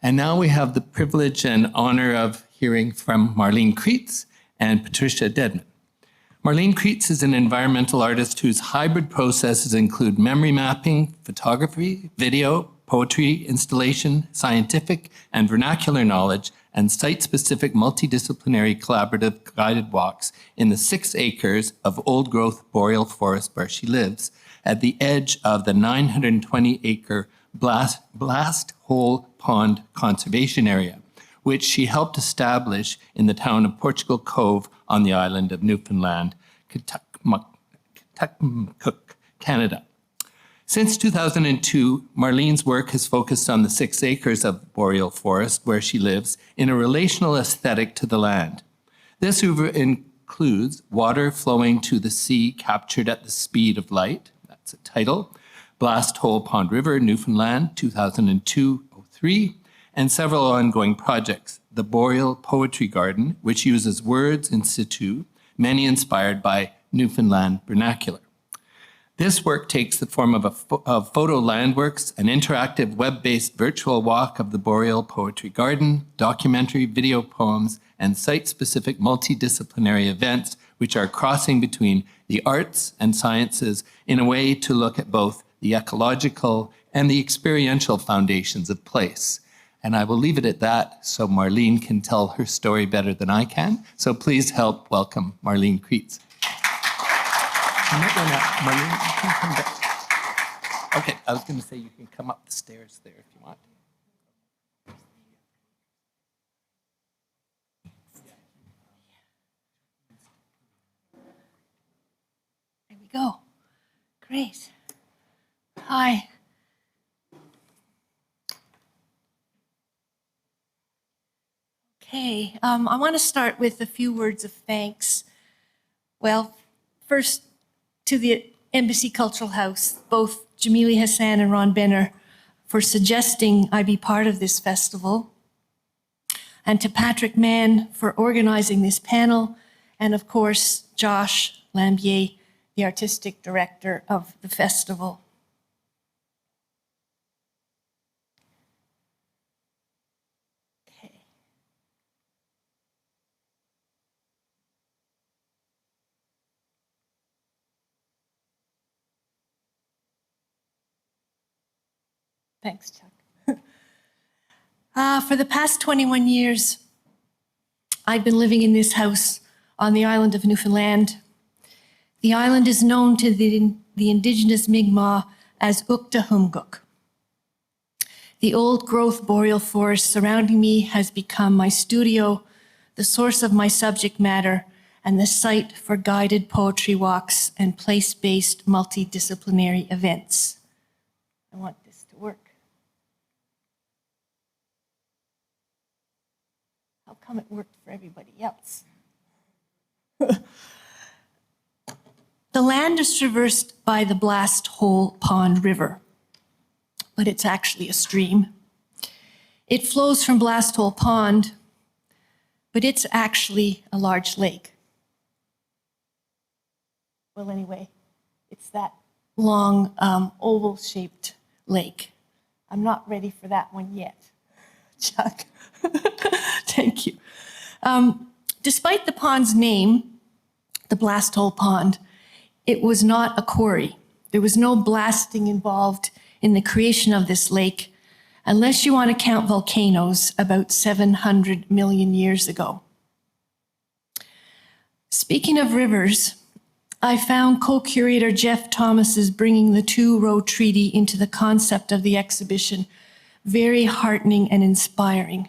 And now we have the privilege and honor of hearing from Marlene Creates and Patricia Deadman. Marlene Creates is an environmental artist whose hybrid processes include memory mapping, photography, video, poetry, installation, scientific and vernacular knowledge, and site-specific multidisciplinary collaborative guided walks in the 6 acres of old-growth boreal forest where she lives, at the edge of the 920-acre Blast Hole Pond Conservation Area, which she helped establish in the town of Portugal Cove on the island of Newfoundland, Canada. Since 2002, Marlene's work has focused on the 6 acres of boreal forest where she lives in a relational aesthetic to the land. This oeuvre includes water flowing to the sea captured at the speed of light, that's a title, Blast Hole Pond River, Newfoundland, 2002-03, and several ongoing projects. The Boreal Poetry Garden, which uses words in situ, many inspired by Newfoundland vernacular. This work takes the form of photo landworks, an interactive web-based virtual walk of the Boreal Poetry Garden, documentary video poems, and site-specific multidisciplinary events which are crossing between the arts and sciences in a way to look at both the ecological and the experiential foundations of place. And I will leave it at that so Marlene can tell her story better than I can. So please help welcome Marlene Creates. Marlene, you can come back. Okay, I was going to say you can come up the stairs there if you want. There we go. Great. Hi. Okay, I want to start with a few words of thanks. Well, first to the Embassy Cultural House, both Jamili Hassan and Ron Benner, for suggesting I be part of this festival, and to Patrick Mann for organizing this panel, and of course, Josh Lambier, the artistic director of the festival. Thanks, Chuck. For the past 21 years, I've been living in this house on the island of Newfoundland. The island is known to the indigenous Mi'kmaq as Uktahumguk. The old growth boreal forest surrounding me has become my studio, the source of my subject matter, and the site for guided poetry walks and place-based multidisciplinary events. I want this to work. How come it worked for everybody else? The land is traversed by the Blast Hole Pond River, but it's actually a stream. It flows from Blast Hole Pond, but it's actually a large lake. Well, anyway, it's that long oval-shaped lake. I'm not ready for that one yet, Chuck. Thank you. Despite the pond's name, the Blast Hole Pond, it was not a quarry. There was no blasting involved in the creation of this lake, unless you want to count volcanoes about 700 million years ago. Speaking of rivers, I found co-curator Jeff Thomas's Bringing the Two-Row Treaty into the concept of the exhibition very heartening and inspiring.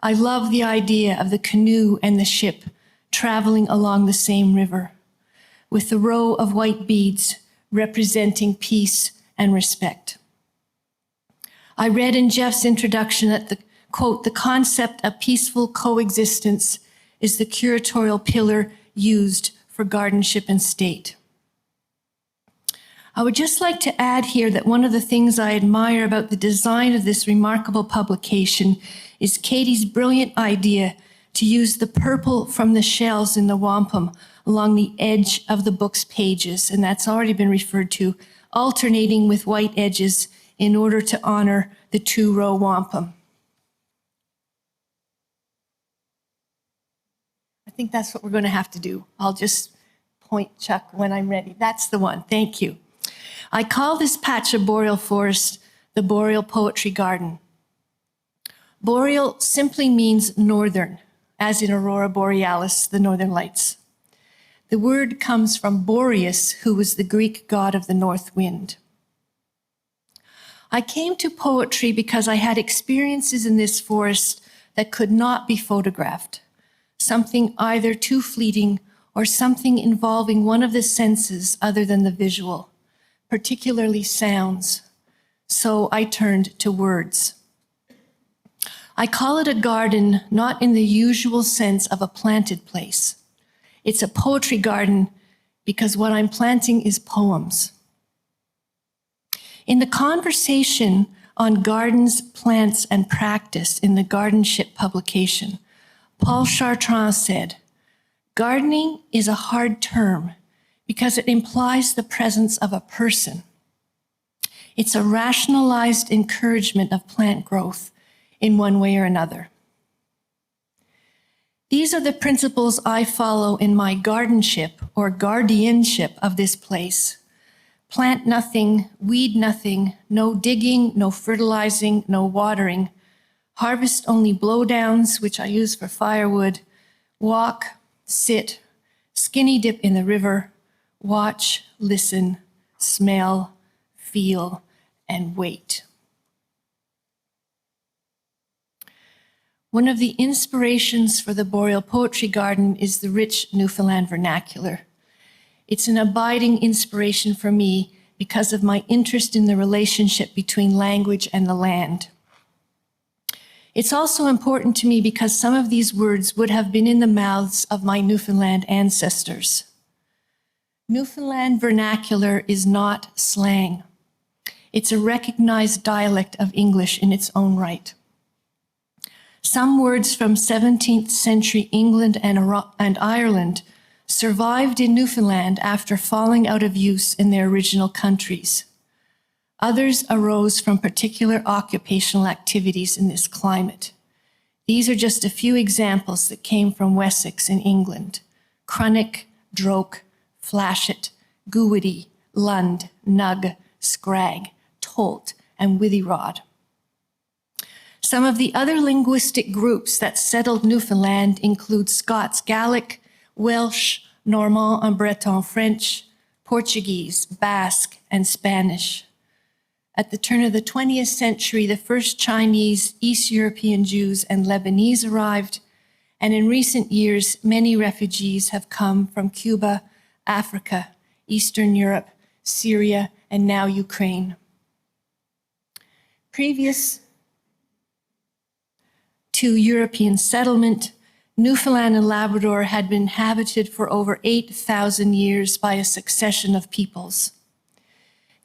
I love the idea of the canoe and the ship traveling along the same river, with the row of white beads representing peace and respect. I read in Jeff's introduction that quote, the concept of peaceful coexistence is the curatorial pillar used for GardenShip State. I would just like to add here that one of the things I admire about the design of this remarkable publication is Katie's brilliant idea to use the purple from the shells in the wampum along the edge of the book's pages, and that's already been referred to, alternating with white edges in order to honor the two-row wampum. I think that's what we're going to have to do. I'll just point Chuck when I'm ready. That's the one. Thank you. I call this patch of boreal forest the Boreal Poetry Garden. Boreal simply means northern, as in Aurora Borealis, the northern lights. The word comes from Boreas, who was the Greek god of the north wind. I came to poetry because I had experiences in this forest that could not be photographed, something either too fleeting or something involving one of the senses other than the visual, particularly sounds. So I turned to words. I call it a garden, not in the usual sense of a planted place. It's a poetry garden because what I'm planting is poems. In the conversation on gardens, plants, and practice in the GardenShip publication, Paul Chartrand said, "Gardening is a hard term because it implies the presence of a person. It's a rationalized encouragement of plant growth in one way or another." These are the principles I follow in my gardenship or guardianship of this place. Plant nothing, weed nothing, no digging, no fertilizing, no watering. Harvest only blowdowns, which I use for firewood. Walk, sit, skinny dip in the river, watch, listen, smell, feel, and wait. One of the inspirations for the Boreal Poetry Garden is the rich Newfoundland vernacular. It's an abiding inspiration for me because of my interest in the relationship between language and the land. It's also important to me because some of these words would have been in the mouths of my Newfoundland ancestors. Newfoundland vernacular is not slang. It's a recognized dialect of English in its own right. Some words from 17th century England and Ireland survived in Newfoundland after falling out of use in their original countries. Others arose from particular occupational activities in this climate. These are just a few examples that came from Wessex in England: crunnock, droke, flashet, goowity, lund, nug, scrag, tolt, and withyrod. Some of the other linguistic groups that settled Newfoundland include Scots Gaelic, Welsh, Normand and Breton French, Portuguese, Basque, and Spanish. At the turn of the 20th century, the first Chinese, East European Jews, and Lebanese arrived, and in recent years, many refugees have come from Cuba, Africa, Eastern Europe, Syria, and now Ukraine. Previous to European settlement, Newfoundland and Labrador had been inhabited for over 8,000 years by a succession of peoples.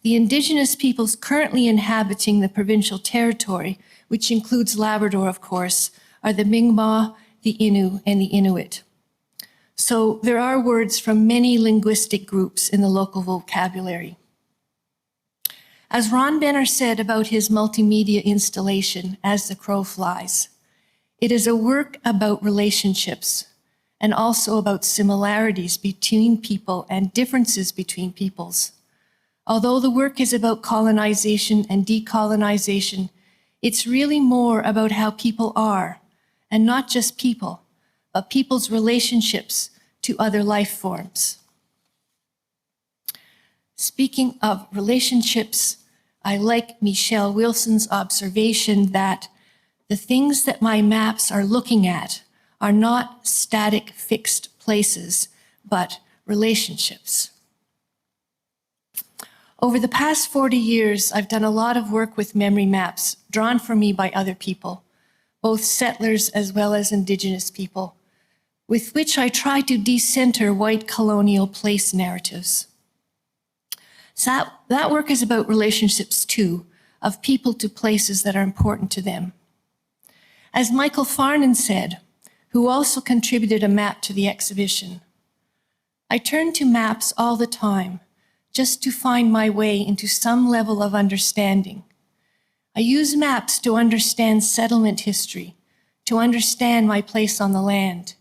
The Indigenous peoples currently inhabiting the provincial territory, which includes Labrador, of course, are the Mi'kmaq, the Innu, and the Inuit. So there are words from many linguistic groups in the local vocabulary. As Ron Benner said about his multimedia installation, As the Crow Flies, it is a work about relationships and also about similarities between people and differences between peoples. Although the work is about colonization and decolonization, it's really more about how people are, and not just people, but people's relationships to other life forms. Speaking of relationships, I like Michelle Wilson's observation that the things that my maps are looking at are not static, fixed places, but relationships. Over the past 40 years, I've done a lot of work with memory maps drawn for me by other people, both settlers as well as Indigenous people, with which I try to decenter white colonial place narratives. So that work is about relationships too, of people to places that are important to them. As Michael Farnan said, who also contributed a map to the exhibition, I turn to maps all the time just to find my way into some level of understanding. I use maps to understand settlement history, to understand my place on the land.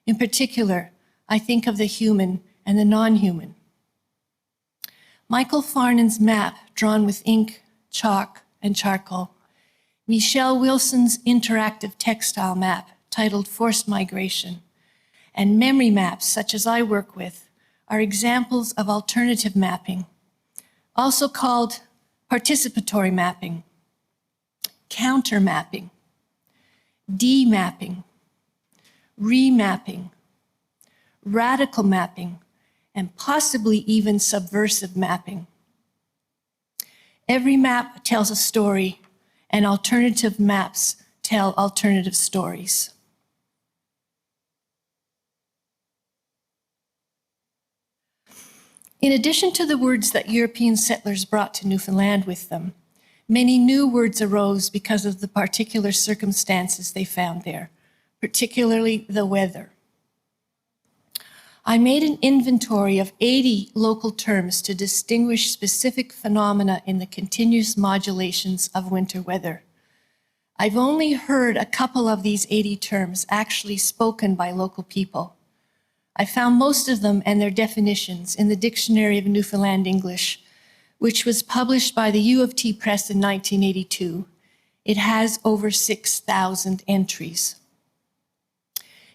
In particular, I think of the human and the non-human. Michael Farnan's map, drawn with ink, chalk, and charcoal. Michelle Wilson's interactive textile map, titled Forced Migration. And memory maps, such as I work with, are examples of alternative mapping, also called participatory mapping, counter mapping, de-mapping, remapping, radical mapping, and possibly even subversive mapping. Every map tells a story, and alternative maps tell alternative stories. In addition to the words that European settlers brought to Newfoundland with them, many new words arose because of the particular circumstances they found there, particularly the weather. I made an inventory of 80 local terms to distinguish specific phenomena in the continuous modulations of winter weather. I've only heard a couple of these 80 terms actually spoken by local people. I found most of them and their definitions in the Dictionary of Newfoundland English, which was published by the U of T Press in 1982. It has over 6,000 entries.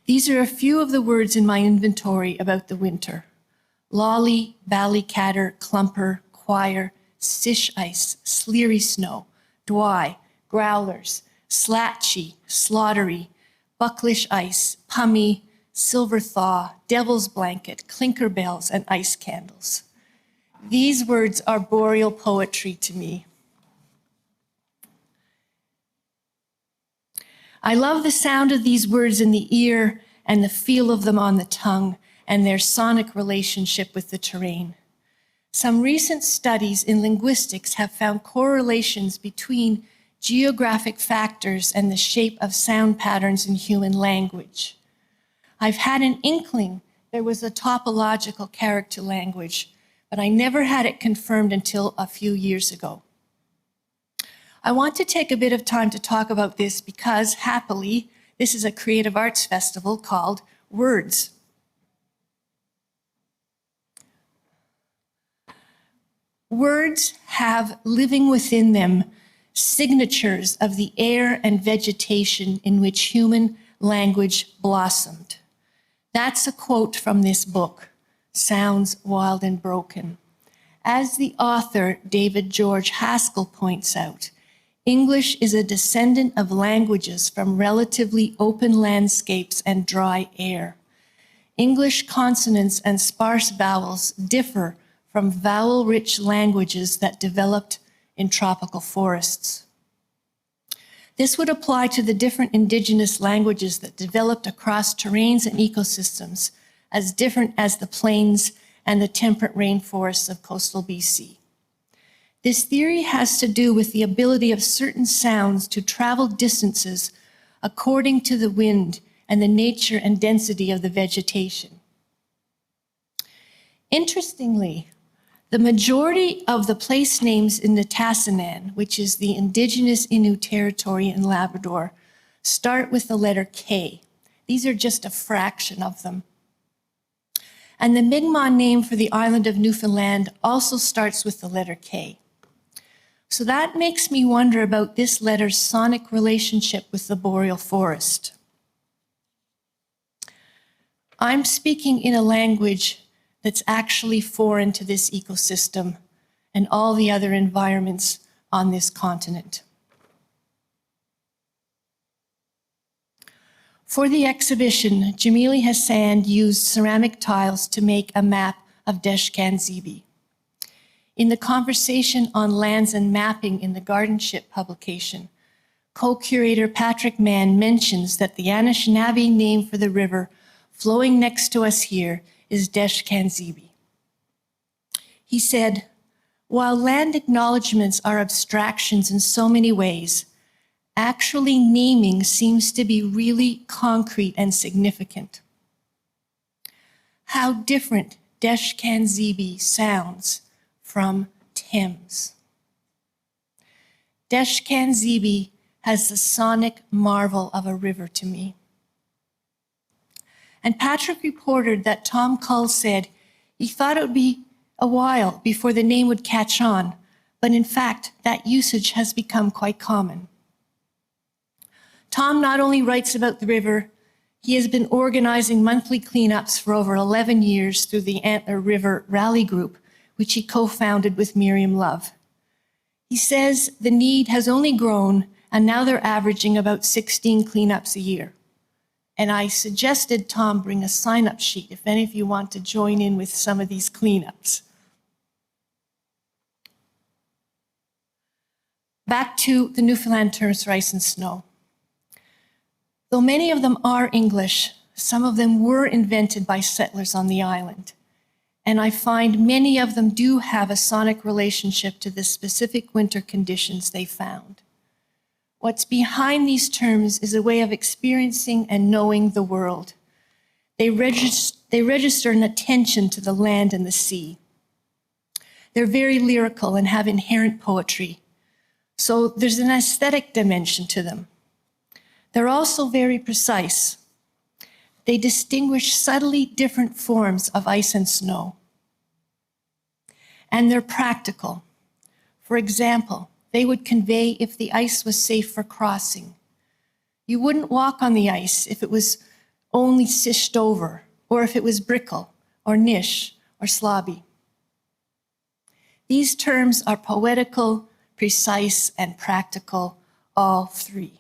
These are a few of the words in my inventory about the winter: lolly, ballycatter, clumper, choir, sish ice, sleary snow, dwy, growlers, slatchy, slaughtery, bucklish ice, pummy, silver thaw, devil's blanket, clinker bells, and ice candles. These words are boreal poetry to me. I love the sound of these words in the ear and the feel of them on the tongue and their sonic relationship with the terrain. Some recent studies in linguistics have found correlations between geographic factors and the shape of sound patterns in human language. I've had an inkling there was a topological character language, but I never had it confirmed until a few years ago. I want to take a bit of time to talk about this because, happily, this is a creative arts festival called Words. Words have living within them signatures of the air and vegetation in which human language blossomed. That's a quote from this book, Sounds Wild and Broken. As the author, David George Haskell, points out, English is a descendant of languages from relatively open landscapes and dry air. English consonants and sparse vowels differ from vowel-rich languages that developed in tropical forests. This would apply to the different indigenous languages that developed across terrains and ecosystems as different as the plains and the temperate rainforests of coastal BC. This theory has to do with the ability of certain sounds to travel distances according to the wind and the nature and density of the vegetation. Interestingly, the majority of the place names in Nitassinan, which is the indigenous Innu territory in Labrador, start with the letter K. These are just a fraction of them. And the Mi'kmaq name for the island of Newfoundland also starts with the letter K. So that makes me wonder about this letter's sonic relationship with the boreal forest. I'm speaking in a language that's actually foreign to this ecosystem and all the other environments on this continent. For the exhibition, Jamili Hassan used ceramic tiles to make a map of Deshkan Zibi. In the conversation on lands and mapping in the GardenShip publication, co-curator Patrick Mann mentions that the Anishinaabe name for the river flowing next to us here is Deshkan Zibi. He said, while land acknowledgements are abstractions in so many ways, actually naming seems to be really concrete and significant. How different Deshkan Zibi sounds from Thames. Deshkan Zibi has the sonic marvel of a river to me. And Patrick reported that Tom Cull said he thought it would be a while before the name would catch on, but in fact, that usage has become quite common. Tom not only writes about the river, he has been organizing monthly cleanups for over 11 years through the Antler River Rally Group, which he co-founded with Miriam Love. He says the need has only grown, and now they're averaging about 16 cleanups a year. And I suggested Tom bring a sign-up sheet if any of you want to join in with some of these cleanups. Back to the Newfoundland terms for ice and snow. Though many of them are English, some of them were invented by settlers on the island. And I find many of them do have a sonic relationship to the specific winter conditions they found. What's behind these terms is a way of experiencing and knowing the world. They register an attention to the land and the sea. They're very lyrical and have inherent poetry. So there's an aesthetic dimension to them. They're also very precise. They distinguish subtly different forms of ice and snow. And they're practical. For example, they would convey if the ice was safe for crossing. You wouldn't walk on the ice if it was only sished over, or if it was brickle, or niche, or slobby. These terms are poetical, precise, and practical, all three.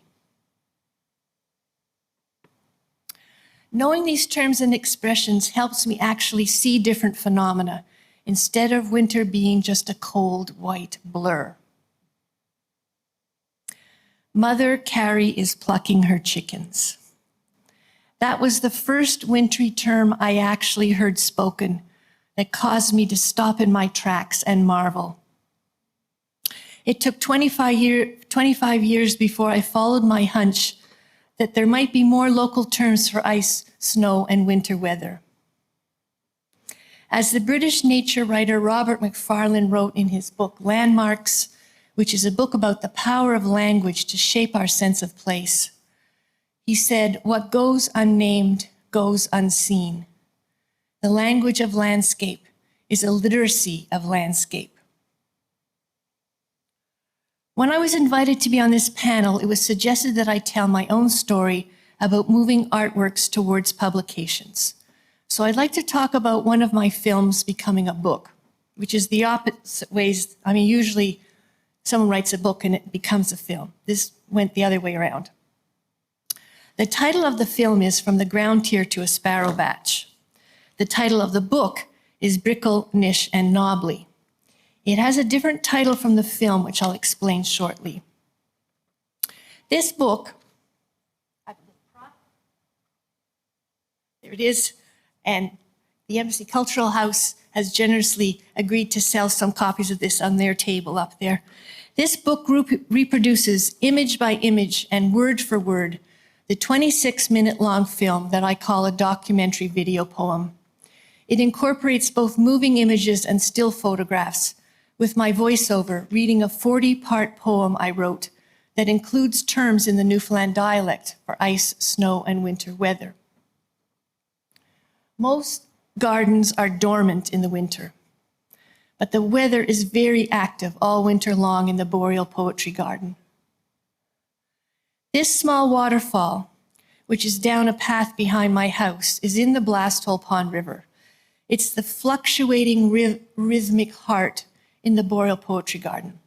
Knowing these terms and expressions helps me actually see different phenomena, instead of winter being just a cold white blur. Mother Carrie is plucking her chickens. That was the first wintry term I actually heard spoken that caused me to stop in my tracks and marvel. It took 25 years before I followed my hunch that there might be more local terms for ice, snow, and winter weather. As the British nature writer Robert Macfarlane wrote in his book Landmarks, which is a book about the power of language to shape our sense of place, he said, "What goes unnamed goes unseen. The language of landscape is a literacy of landscape." When I was invited to be on this panel, it was suggested that I tell my own story about moving artworks towards publications. So I'd like to talk about one of my films becoming a book, which is the opposite ways. I mean, usually someone writes a book and it becomes a film. This went the other way around. The title of the film is From the Ground Tier to a Sparrow Batch. The title of the book is Brickle, Niche, and Knobbly. It has a different title from the film, which I'll explain shortly. This book, there it is, and the Embassy Cultural House has generously agreed to sell some copies of this on their table up there. This book reproduces image by image and word for word the 26-minute-long film that I call a documentary video poem. It incorporates both moving images and still photographs, with my voiceover reading a 40-part poem I wrote that includes terms in the Newfoundland dialect for ice, snow, and winter weather. Most gardens are dormant in the winter, but the weather is very active all winter long in the Boreal Poetry Garden. This small waterfall, which is down a path behind my house, is in the Blast Hole Pond River. It's the fluctuating rhythmic heart in the Boreal Poetry Garden.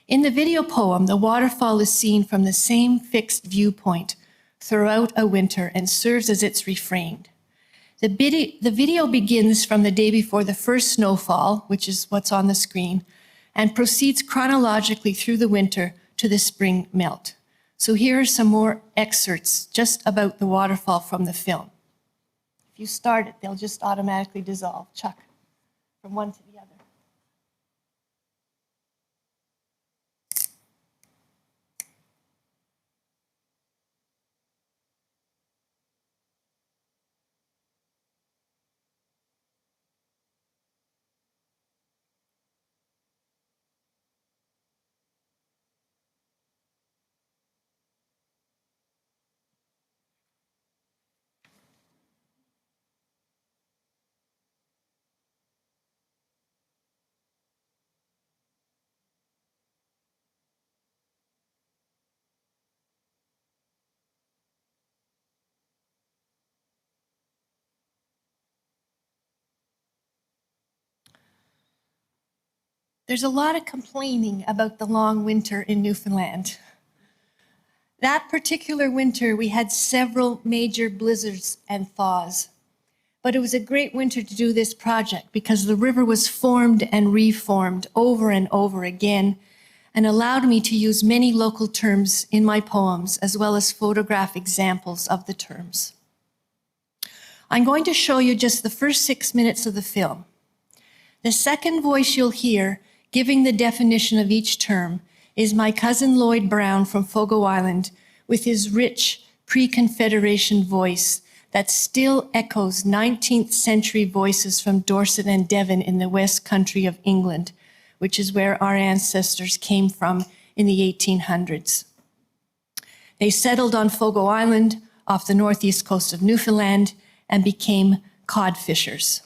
In the video poem, the waterfall is seen from the same fixed viewpoint throughout a winter and serves as its refrain. The video begins from the day before the first snowfall, which is what's on the screen, and proceeds chronologically through the winter to the spring melt. So here are some more excerpts just about the waterfall from the film. If you start it, they'll just automatically dissolve. Chuck, from one to the other. There's a lot of complaining about the long winter in Newfoundland. That particular winter, we had several major blizzards and thaws. But it was a great winter to do this project because the river was formed and reformed over and over again and allowed me to use many local terms in my poems as well as photograph examples of the terms. I'm going to show you just the first 6 minutes of the film. The second voice you'll hear giving the definition of each term is my cousin Lloyd Brown from Fogo Island with his rich pre-Confederation voice that still echoes 19th century voices from Dorset and Devon in the West Country of England, which is where our ancestors came from in the 1800s. They settled on Fogo Island off the northeast coast of Newfoundland and became cod fishers.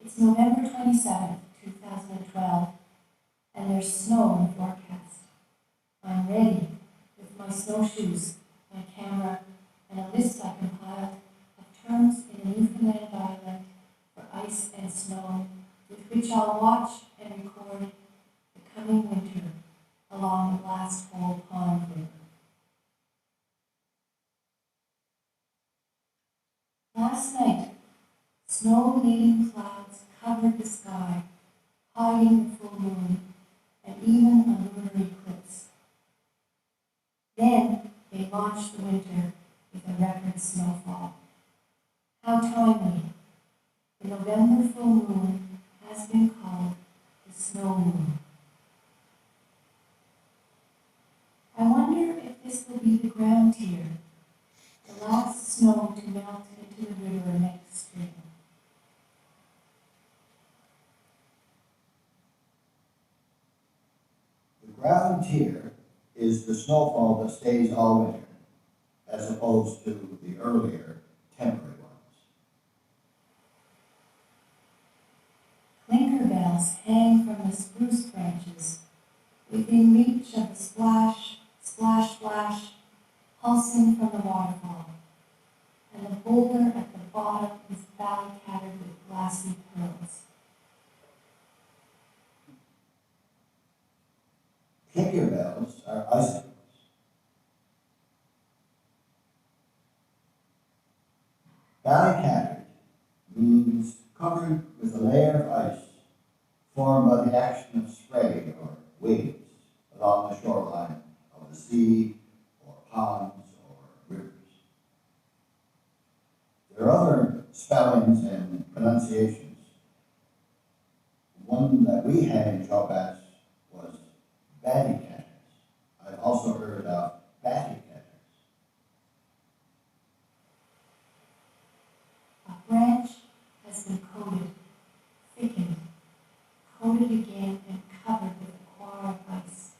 It's November 27th, 2012, and there's snow in the forecast. I'm ready with my snowshoes, my camera, and a list I compiled of terms in the Newfoundland dialect for ice and snow, with which I'll watch and record the coming winter along the Last Hole Pond River. Last night, snow-laden clouds covered the sky, hiding the full moon and even a lunar eclipse. Then they launched the winter with a record snowfall. How timely! The November full moon has been called the snow moon. I wonder if this will be the ground tier, the last snow to melt into the river next spring. The ground tier is the snowfall that stays all winter, as opposed to the earlier temporary ones. Clinker bells hang from the spruce branches within reach of the splash, splash, splash, pulsing from the waterfall, and the boulder at the bottom is valley-cattered with glassy pearls. Clinker bells are icicles. Valley-cattered means covered with a layer of ice formed by the action of spray or waves along the shoreline of the sea or ponds or rivers. There are other spellings and pronunciations. One that we had in Chopaz was batty-catters. I've also heard of batty-catters. A branch has been coated, thickened, coated again, and covered with a quar of ice.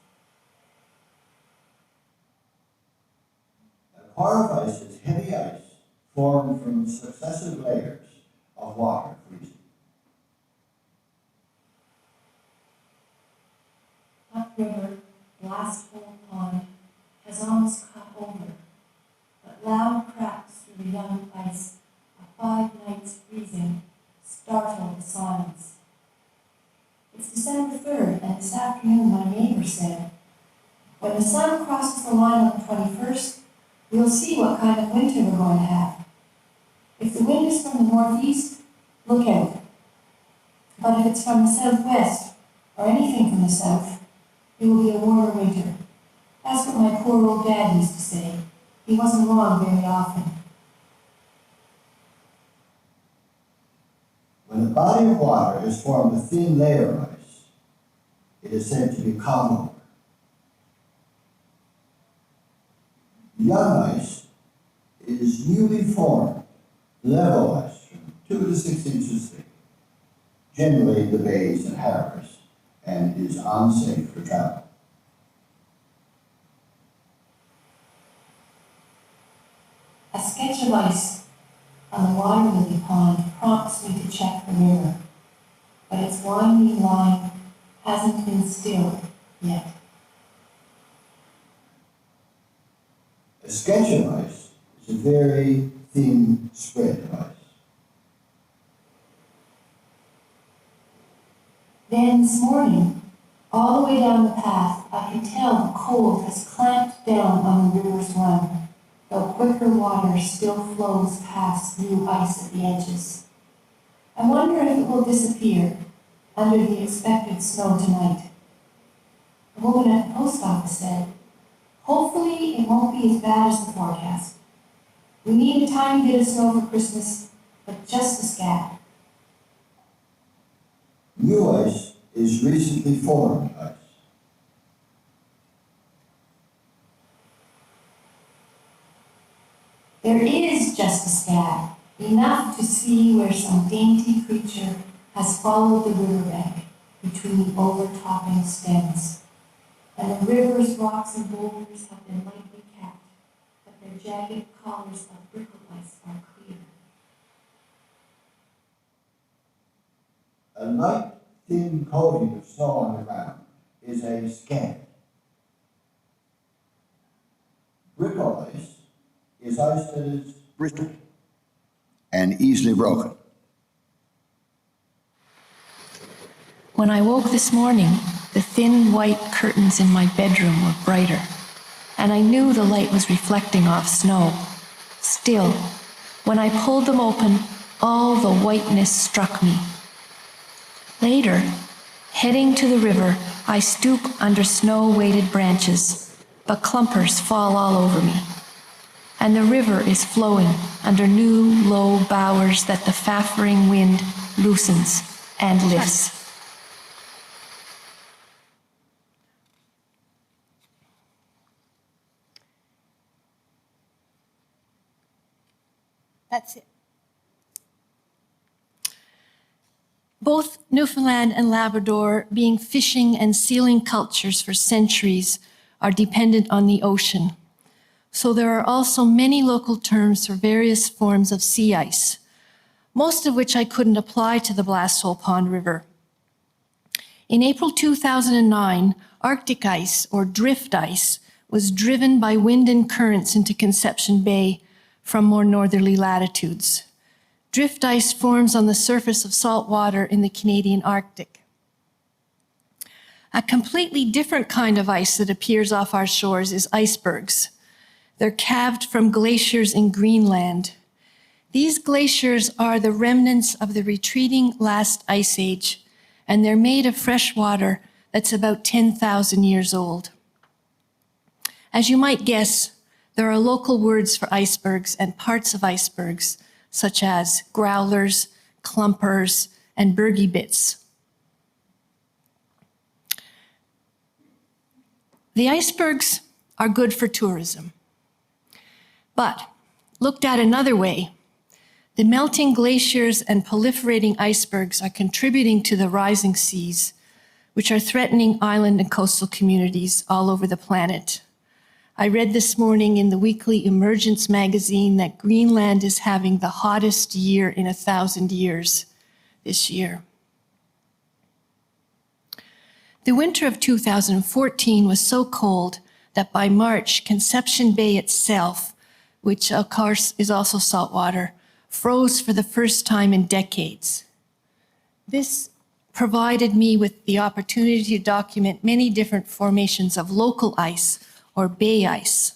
A quar of ice is heavy ice formed from successive layers of water freezing. Upriver, Last Hole Pond has almost cut over, but loud cracks through the young ice of 5 nights freezing startle the silence. It's December 3rd, and this afternoon my neighbor said, when the sun crosses the line on the 21st, we'll see what kind of winter we're going to have. If the wind is from the northeast, look out. But if it's from the southwest, or anything from the south, it will be a warmer winter. That's what my poor old dad used to say. He wasn't wrong very often. When a body of water is formed a thin layer of ice, it is said to be cut over. Young ice is newly formed level ice from 2 to 6 inches thick, generally in the bays and harbors, and is unsafe for travel. A sketch of ice on the water lily pond prompts me to check the river, but its winding line hasn't been stilled yet. A sketch of ice is a very thin spread of ice. Then this morning, all the way down the path, I can tell the cold has clamped down on the river's run, though quicker water still flows past new ice at the edges. I wonder if it will disappear under the expected snow tonight. A woman at the post office said, "Hopefully it won't be as bad as the forecast. We need a tiny bit of snow for Christmas, but just a scab." New ice is recently formed ice. There is just a scab, enough to see where some dainty creature has followed the riverbank between the overtopping stems. And the river's rocks and boulders have been lightly capped, but their jagged collars of brittle ice are clear. A light, thin coating of snow on the ground is a scab. Brittle ice is ice that is brittle and easily broken. When I woke this morning, the thin white curtains in my bedroom were brighter, and I knew the light was reflecting off snow. Still, when I pulled them open, all the whiteness struck me. Later, heading to the river, I stoop under snow-weighted branches, but clumpers fall all over me. And the river is flowing under new, low bowers that the faffering wind loosens and lifts. That's it. Both Newfoundland and Labrador, being fishing and sealing cultures for centuries, are dependent on the ocean. So there are also many local terms for various forms of sea ice, most of which I couldn't apply to the Blasthole Pond River. In April 2009, Arctic ice, or drift ice, was driven by wind and currents into Conception Bay from more northerly latitudes. Drift ice forms on the surface of salt water in the Canadian Arctic. A completely different kind of ice that appears off our shores is icebergs. They're calved from glaciers in Greenland. These glaciers are the remnants of the retreating last ice age, and they're made of fresh water that's about 10,000 years old. As you might guess, there are local words for icebergs and parts of icebergs, such as growlers, clumpers, and bergy bits. The icebergs are good for tourism. But looked at another way, the melting glaciers and proliferating icebergs are contributing to the rising seas, which are threatening island and coastal communities all over the planet. I read this morning in the weekly Emergence magazine that Greenland is having the hottest year in 1,000 years this year. The winter of 2014 was so cold that by March, Conception Bay itself, which of course is also saltwater, froze for the first time in decades. This provided me with the opportunity to document many different formations of local ice, or bay ice.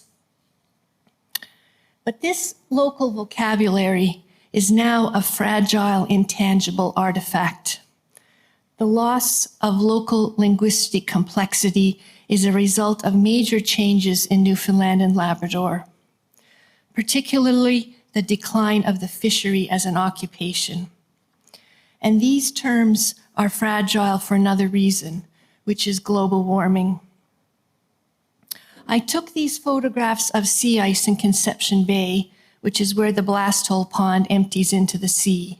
But this local vocabulary is now a fragile, intangible artifact. The loss of local linguistic complexity is a result of major changes in Newfoundland and Labrador, particularly the decline of the fishery as an occupation. And these terms are fragile for another reason, which is global warming. I took these photographs of sea ice in Conception Bay which is where the blast hole pond empties into the sea.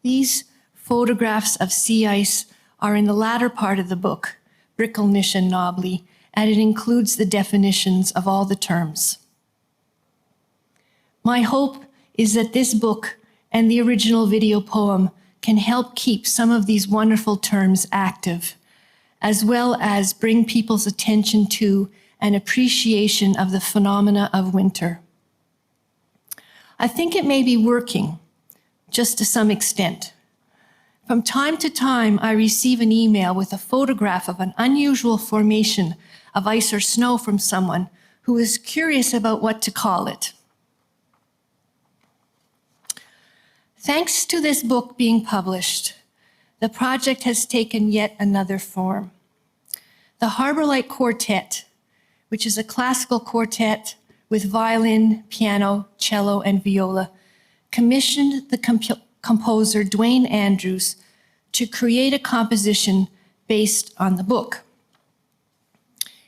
These photographs of sea ice are in the latter part of the book, Bricklenish and Knobbly, and it includes the definitions of all the terms. My hope is that this book and the original video poem can help keep some of these wonderful terms active, as well as bring people's attention to and appreciation of the phenomena of winter. I think it may be working, just to some extent. From time to time, I receive an email with a photograph of an unusual formation of ice or snow from someone who is curious about what to call it. Thanks to this book being published, the project has taken yet another form. The Harbor Light Quartet, which is a classical quartet with violin, piano, cello, and viola, commissioned the composer Dwayne Andrews to create a composition based on the book.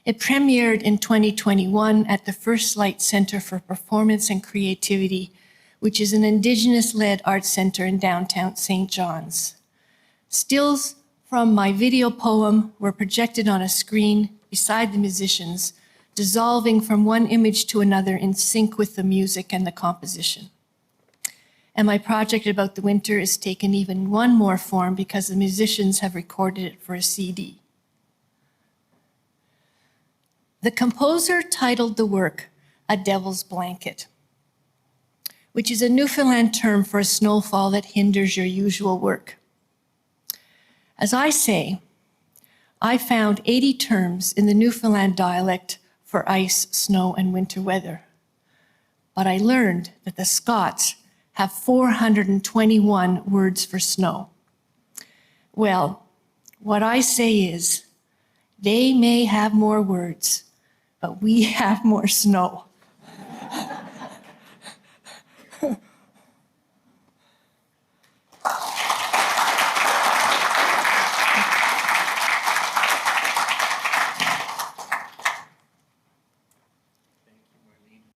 It premiered in 2021 at the First Light Center for Performance and Creativity, which is an Indigenous-led art center in downtown St. John's. Stills from my video poem were projected on a screen beside the musicians, dissolving from one image to another in sync with the music and the composition. And my project about the winter is taken even one more form because the musicians have recorded it for a CD. The composer titled the work A Devil's Blanket, which is a Newfoundland term for a snowfall that hinders your usual work. As I say, I found 80 terms in the Newfoundland dialect for ice, snow, and winter weather. But I learned that the Scots have 421 words for snow. Well, what I say is, they may have more words, but we have more snow.